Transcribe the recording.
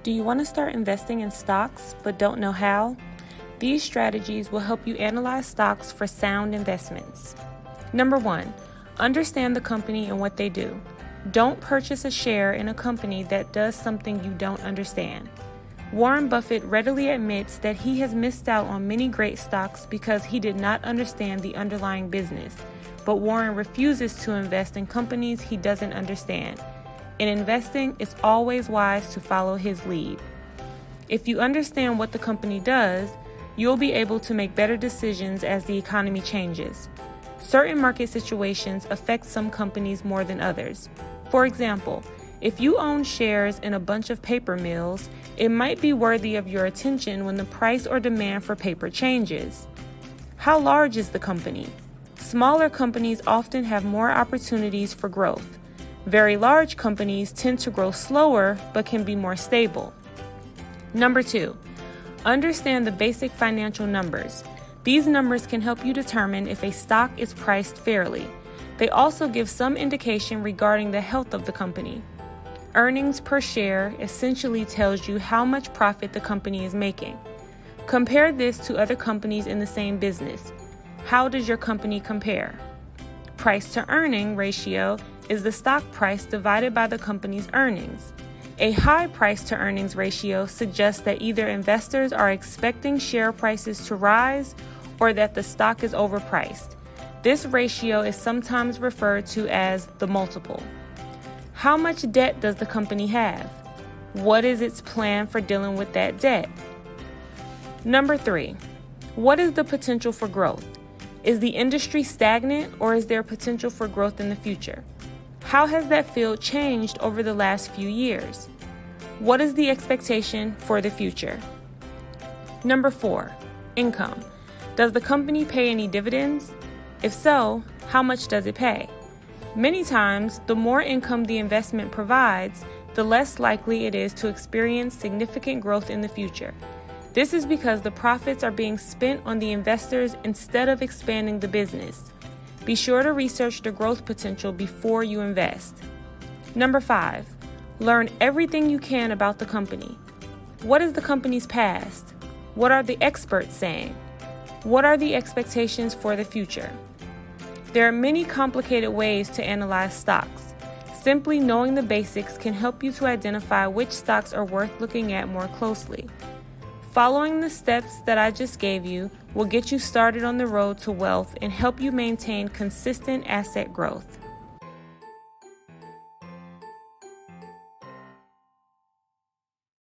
Do you want to start investing in stocks but don't know how? These strategies will help you analyze stocks for sound investments. Number 1, understand the company and what they do. Don't purchase a share in a company that does something you don't understand. Warren Buffett readily admits that he has missed out on many great stocks because he did not understand the underlying business, but Warren refuses to invest in companies he doesn't understand. In investing, it's always wise to follow his lead. If you understand what the company does, you'll be able to make better decisions as the economy changes. Certain market situations affect some companies more than others. For example, if you own shares in a bunch of paper mills, it might be worthy of your attention when the price or demand for paper changes. How large is the company? Smaller companies often have more opportunities for growth. Very large companies tend to grow slower but can be more stable. Number 2, understand the basic financial numbers. These numbers can help you determine if a stock is priced fairly. They also give some indication regarding the health of the company. Earnings per share essentially tells you how much profit the company is making. Compare this to other companies in the same business. How does your company compare? Price to earning ratio is the stock price divided by the company's earnings. A high price to earnings ratio suggests that either investors are expecting share prices to rise or that the stock is overpriced. This ratio is sometimes referred to as the multiple. How much debt does the company have? What is its plan for dealing with that debt? Number 3, what is the potential for growth? Is the industry stagnant or is there potential for growth in the future? How has that field changed over the last few years? What is the expectation for the future? Number 4, income. Does the company pay any dividends? If so, how much does it pay? Many times, the more income the investment provides, the less likely it is to experience significant growth in the future. This is because the profits are being spent on the investors instead of expanding the business. Be sure to research the growth potential before you invest. Number 5, learn everything you can about the company. What is the company's past? What are the experts saying? What are the expectations for the future? There are many complicated ways to analyze stocks. Simply knowing the basics can help you to identify which stocks are worth looking at more closely. Following the steps that I just gave you will get you started on the road to wealth and help you maintain consistent asset growth.